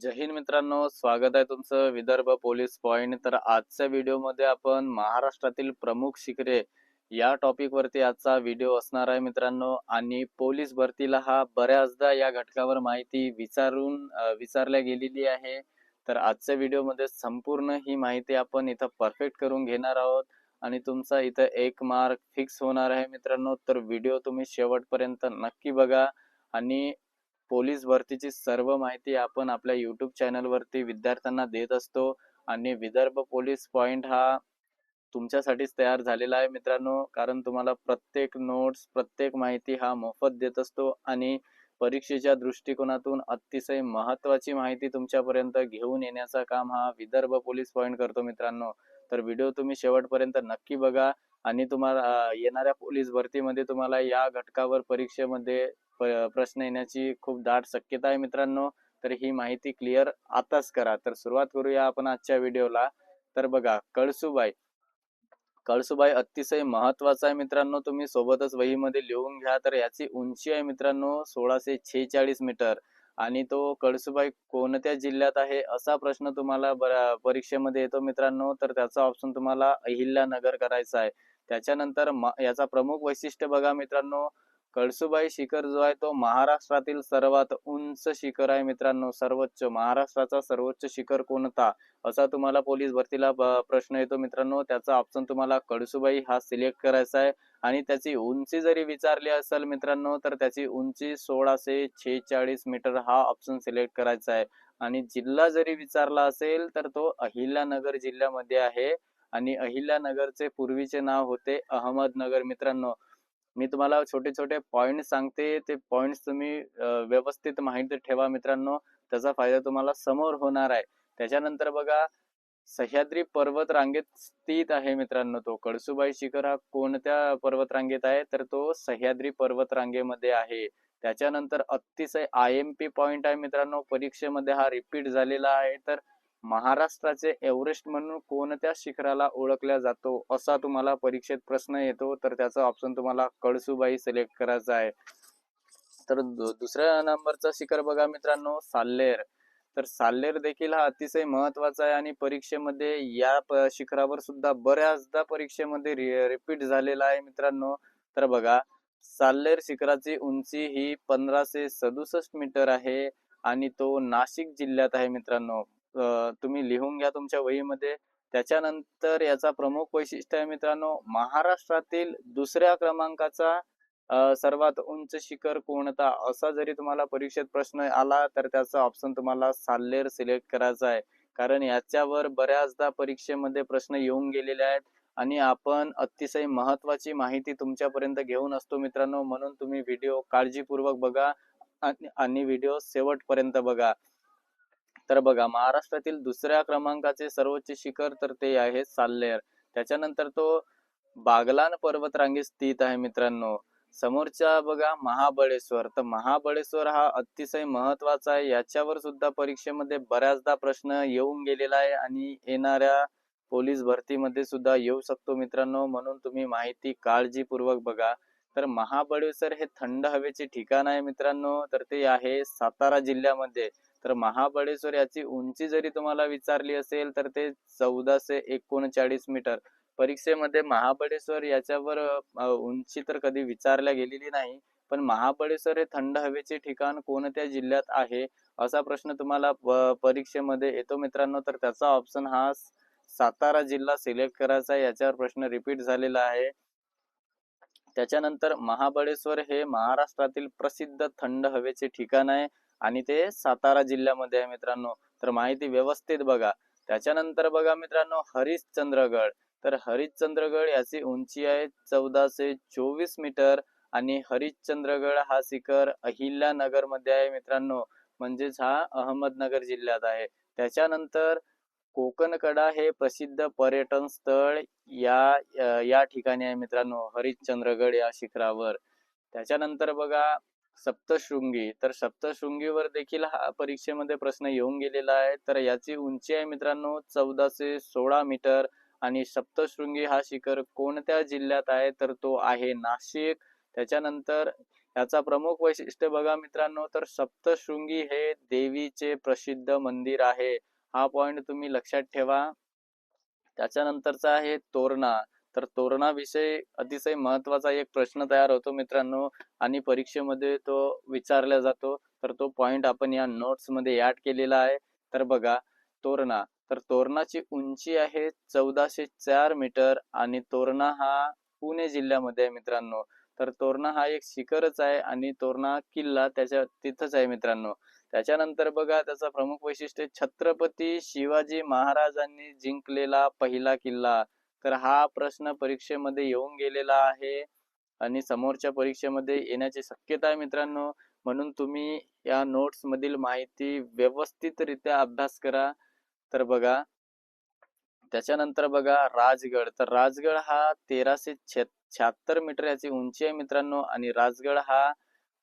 जय हिंद मित्रांनो, स्वागत आहे तुमचं विदर्भ पोलीस पॉइंट. तर आजच्या व्हिडिओमध्ये आपण महाराष्ट्रातील प्रमुख शिखरे या टॉपिक वरती आजचा व्हिडिओ असणार आहे मित्रांनो. आणि पोलीस भरतीला हा बऱ्याचदा या घटकावर माहिती विचारल्या गेलेली आहे. तर आजच्या व्हिडिओमध्ये संपूर्ण ही माहिती आपण इथं परफेक्ट करून घेणार आहोत आणि तुमचा इथं 1 मार्क फिक्स होणार आहे मित्रांनो. तर व्हिडिओ तुम्ही शेवटपर्यंत नक्की बघा. आणि पोलीस भरतीची सर्व माहिती आपण आपल्या YouTube चॅनलवरती विद्यार्थ्यांना देत असतो. आणि विदर्भ पोलीस पॉइंट हा तुमच्यासाठीच तयार झालेला आहे मित्रांनो. कारण तुम्हाला प्रत्येक नोट्स, प्रत्येक माहिती हा मोफत देत असतो आणि परीक्षेच्या दृष्टिकोनातून अतिशय महत्त्वाची माहिती तुमच्यापर्यंत घेऊन येण्याचं काम हा विदर्भ पोलीस पॉइंट करतो मित्रांनो. तर व्हिडिओ तुम्ही शेवटपर्यंत नक्की बघा. आणि तुम्हाला येणाऱ्या पोलीस भरतीमध्ये तुम्हाला या घटकावर परीक्षेमध्ये प्रश्न येण्याची खूप दाट शक्यता आहे मित्रांनो. तर ही माहिती क्लिअर आताच करा. तर सुरुवात करूया आपण आजच्या व्हिडिओला. तर बघा, कळसुबाई अतिशय महत्वाचा आहे मित्रांनो. तुम्ही सोबतच वहीमध्ये लिहून घ्या. तर याची उंची आहे मित्रांनो 1646 मीटर. आणि तो कळसुबाई कोणत्या जिल्ह्यात आहे असा प्रश्न तुम्हाला परीक्षेमध्ये येतो मित्रांनो. तर त्याचा ऑप्शन तुम्हाला अहिल्यानगर करायचा आहे. त्याच्यानंतर याचा प्रमुख वैशिष्ट्य बघा मित्रांनो. कळसुबाई शिखर जो आहे तो महाराष्ट्रातील सर्वात उंच शिखर आहे मित्रांनो. सर्वोच्च महाराष्ट्राचा सर्वोच्च शिखर कोणता असा तुम्हाला पोलीस भरतीला प्रश्न येतो मित्रांनो. त्याचा ऑप्शन तुम्हाला कळसुबाई हा सिलेक्ट करायचा आहे. आणि त्याची उंची जरी विचारली असेल मित्रांनो तर त्याची उंची 1646 मीटर हा ऑप्शन सिलेक्ट करायचा आहे. आणि जिल्हा जरी विचारला असेल तर तो अहिल्यानगर जिल्ह्यामध्ये आहे. आणि अहिल्यानगरचे पूर्वीचे नाव होते अहमदनगर मित्रांनो. मी तुम्हाला छोटे छोटे पॉइंट सांगते, ते पॉइंट्स तुम्ही व्यवस्थित माहिती ठेवा मित्रांनो. त्याचा फायदा तुम्हाला समोर होणार आहे. त्याच्यानंतर बघा, सह्याद्री पर्वत रांगेत स्थित आहे मित्रांनो. तो कळसुबाई शिखर हा कोणत्या पर्वत रांगेत आहे तर तो सह्याद्री पर्वत रांगेमध्ये आहे. त्याच्यानंतर अतिशय IMP पॉइंट आहे मित्रांनो. परीक्षेमध्ये हा रिपीट झालेला आहे. तर महाराष्ट्राचे एव्हरेस्ट म्हणून कोणत्या शिखराला ओळखल्या जातो असा तुम्हाला परीक्षेत प्रश्न येतो. तर त्याचा ऑप्शन तुम्हाला कळसुबाई सिलेक्ट करायचा आहे. तर दुसऱ्या नंबरचा शिखर बघा मित्रांनो, साल्लेर. तर साल्लेर देखील हा अतिशय महत्वाचा आहे आणि परीक्षेमध्ये या शिखरावर सुद्धा बऱ्याचदा परीक्षेमध्ये रिपीट झालेला आहे मित्रांनो. तर बघा, साल्लेर शिखराची उंची ही 1567 मीटर आहे आणि तो नाशिक जिल्ह्यात आहे मित्रांनो. तुम्ही लिहून घ्या तुमच्या वहीमध्ये. त्याच्यानंतर याचा प्रमुख वैशिष्ट्य आहे मित्रांनो, महाराष्ट्रातील दुसऱ्या क्रमांकाचा सर्वात उंच शिखर कोणता असा जरी तुम्हाला परीक्षेत प्रश्न आला तर त्याचा ऑप्शन तुम्हाला साल्लेर सिलेक्ट करायचा आहे. कारण याच्यावर बऱ्याचदा परीक्षेमध्ये प्रश्न येऊन गेलेले आहेत आणि आपण अतिशय महत्वाची माहिती तुमच्यापर्यंत घेऊन असतो मित्रांनो. म्हणून तुम्ही व्हिडिओ काळजीपूर्वक बघा आणि व्हिडिओ शेवटपर्यंत बघा. तर बघा, महाराष्ट्रातील दुसऱ्या क्रमांकाचे सर्वोच्च शिखर तर ते आहे साल्लेर. त्याच्यानंतर तो बागलान पर्वतरांगेत स्थित आहे मित्रांनो. समोरच्या बघा महाबळेश्वर. तर महाबळेश्वर हा अतिशय महत्वाचा आहे. याच्यावर सुद्धा परीक्षेमध्ये बऱ्याचदा प्रश्न येऊन गेलेला आहे आणि येणाऱ्या पोलीस भरतीमध्ये सुद्धा येऊ शकतो मित्रांनो. म्हणून तुम्ही माहिती काळजीपूर्वक बघा. तर महाबळेश्वर हे थंड हवेचे ठिकाण आहे मित्रांनो. तर ते आहे सातारा जिल्ह्यामध्ये. तर महाबळेश्वर याची उंची जरी तुम्हाला विचारली असेल तर ते 1439 मीटर. परीक्षेमध्ये महाबळेश्वर याच्यावर उंची तर कधी विचारल्या गेलेली नाही. पण महाबळेश्वर हे थंड हवेचे ठिकाण कोणत्या जिल्ह्यात आहे असा प्रश्न तुम्हाला परीक्षेमध्ये येतो मित्रांनो. तर त्याचा ऑप्शन हा सातारा जिल्हा सिलेक्ट करायचा आहे. याच्यावर प्रश्न रिपीट झालेला आहे. त्याच्यानंतर महाबळेश्वर हे महाराष्ट्रातील प्रसिद्ध थंड हवेचे ठिकाण आहे आणि ते सातारा जिल्ह्यामध्ये आहे मित्रांनो. तर माहिती व्यवस्थित बघा. त्याच्यानंतर बघा मित्रांनो, हरिश्चंद्रगड. तर हरिश्चंद्रगड याची उंची आहे 1424 मीटर आणि हरिश्चंद्रगड हा शिखर अहिल्यानगर मध्ये आहे मित्रांनो. म्हणजेच हा अहमदनगर जिल्ह्यात आहे. त्याच्यानंतर कोकणकडा हे प्रसिद्ध पर्यटन स्थळ या ठिकाणी आहे मित्रांनो, हरिश्चंद्रगड या शिखरावर. त्याच्यानंतर बघा, सप्तशृंगी. तर सप्तशृंगीवर देखील हा परीक्षेमध्ये प्रश्न येऊन गेलेला आहे. तर याची उंची आहे मित्रांनो 1416 मीटर आणि सप्तशृंगी हा शिखर कोणत्या जिल्ह्यात आहे तर तो आहे नाशिक. त्याच्यानंतर याचा प्रमुख वैशिष्ट्य बघा मित्रांनो, तर सप्तशृंगी हे देवीचे प्रसिद्ध मंदिर आहे. हा पॉइंट तुम्ही लक्षात ठेवा. त्याच्यानंतरचा आहे तोरणा. तर तोरणाविषयी अतिशय महत्त्वाचा एक प्रश्न तयार होतो मित्रांनो आणि परीक्षेमध्ये तो विचारला जातो. तर तो पॉइंट आपण या नोट्समध्ये ॲड केलेला आहे. तर बघा तोरणा. तर तोरणाची उंची आहे 1404 मीटर आणि तोरणा हा पुणे जिल्ह्यामध्ये आहे मित्रांनो. तर तोरणा हा एक शिखरच आहे आणि तोरणा किल्ला त्याच्या तिथंच आहे मित्रांनो. त्याच्यानंतर बघा त्याचा प्रमुख वैशिष्ट्य छत्रपती शिवाजी महाराजांनी जिंकलेला पहिला किल्ला. तर हा प्रश्न परीक्षेमध्ये येऊन गेलेला आहे आणि समोरच्या परीक्षेमध्ये येण्याची शक्यता आहे मित्रांनो. म्हणून तुम्ही या नोट्स मधील माहिती व्यवस्थितरित्या अभ्यास करा. तर बघा त्याच्यानंतर बघा राजगड. तर राजगड हा 1376 मीटर याची उंची आहे मित्रांनो आणि राजगड हा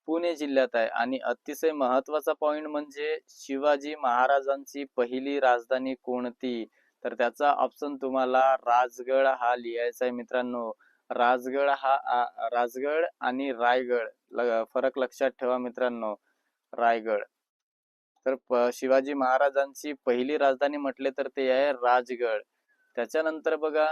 पुणे जिल्ह्यात आहे आणि अतिशय महत्त्वाचा पॉइंट म्हणजे शिवाजी महाराजांची पहिली राजधानी कोणती? तर त्याचा ऑप्शन तुम्हाला राजगड हा लिहायचा आहे मित्रांनो. राजगड आणि रायगड फरक लक्षात ठेवा मित्रांनो. रायगड. तर शिवाजी महाराजांची पहिली राजधानी म्हटले तर ते आहे राजगड. त्याच्यानंतर बघा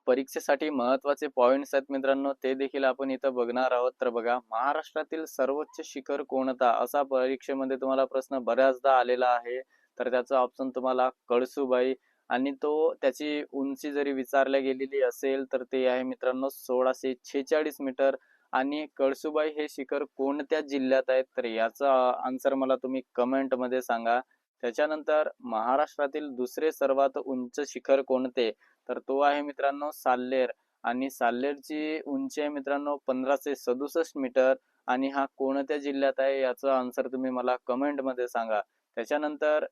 परीक्षेसाठी महत्त्वाचे पॉइंट्स आहेत मित्रांनो, ते देखील आपण इथं बघणार आहोत. तर बघा महाराष्ट्रातील सर्वोच्च शिखर कोणता? असा परीक्षेमध्ये तुम्हाला प्रश्न बऱ्याचदा आलेला आहे. तर त्याचा ऑप्शन तुम्हाला कळसुबाई आणि त्याची उंची जरी विचारल्या गेलेली असेल तर ते आहे मित्रांनो 1646 मीटर आणि कळसुबाई हे शिखर कोणत्या जिल्ह्यात आहे? तर याचा आन्सर मला तुम्ही कमेंटमध्ये सांगा. त्याच्यानंतर महाराष्ट्रातील दुसरे सर्वात उंच शिखर कोणते? तर तो आहे मित्रांनो साल्लेर आणि साल्लेरची उंची आहे मित्रांनो 1567 मीटर आणि हा कोणत्या जिल्ह्यात आहे याचा आन्सर तुम्ही मला कमेंटमध्ये सांगा. त्याच्यानंतर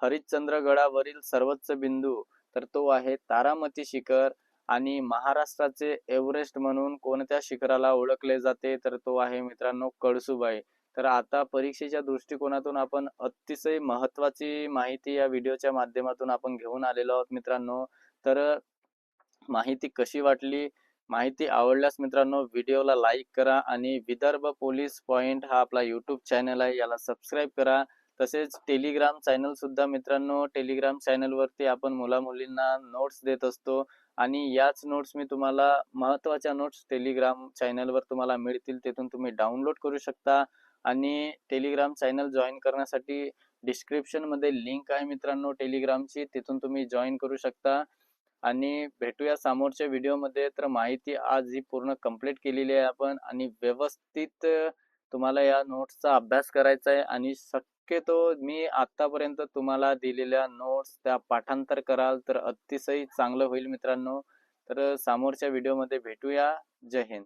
हरिश्चंद्रगडावरील सर्वोच्च बिंदू तर तो आहे तारामती शिखर आणि महाराष्ट्राचे एव्हरेस्ट म्हणून कोणत्या शिखराला ओळखले जाते? तर तो आहे मित्रांनो कळसुबाई. तर आता परीक्षेच्या दृष्टिकोनातून आपण अतिशय महत्त्वाची माहिती या व्हिडिओच्या माध्यमातून आपण घेऊन आलेलो आहोत मित्रांनो. तर माहिती कशी वाटली? माहिती आवडल्यास मित्रांनो व्हिडिओला लाईक करा आणि विदर्भ पोलीस पॉइंट हा आपला यूट्यूब चॅनल आहे याला सबस्क्राईब करा. तसेच टेलिग्राम चॅनल सुद्धा मित्रांनो टेलिग्राम चॅनलवरती आपण मुला-मुलींना नोट्स देत असतो आणि याच नोट्स मी तुम्हाला महत्त्वाच्या नोट्स टेलिग्राम चॅनलवर तुम्हाला मिळतील. तिथून तुम्ही डाउनलोड करू शकता आणि टेलिग्राम चॅनल जॉइन करण्यासाठी डिस्क्रिप्शनमध्ये लिंक आहे मित्रांनो टेलिग्रामची. तिथून तुम्ही जॉइन करू शकता. आणि भेटूया समोरच्या व्हिडिओमध्ये. तर माहिती आज ही पूर्ण कंप्लीट केलेली आहे आपण आणि व्यवस्थित तुम्हाला या नोट्सचा अभ्यास करायचा आहे आणि शक्यतो मी आतापर्यंत तुम्हाला दिलेल्या नोट्स त्या पाठांतर कराल तर अतिशय चांगलं होईल मित्रांनो. तर समोरच्या व्हिडिओमध्ये भेटूया. जय हिंद.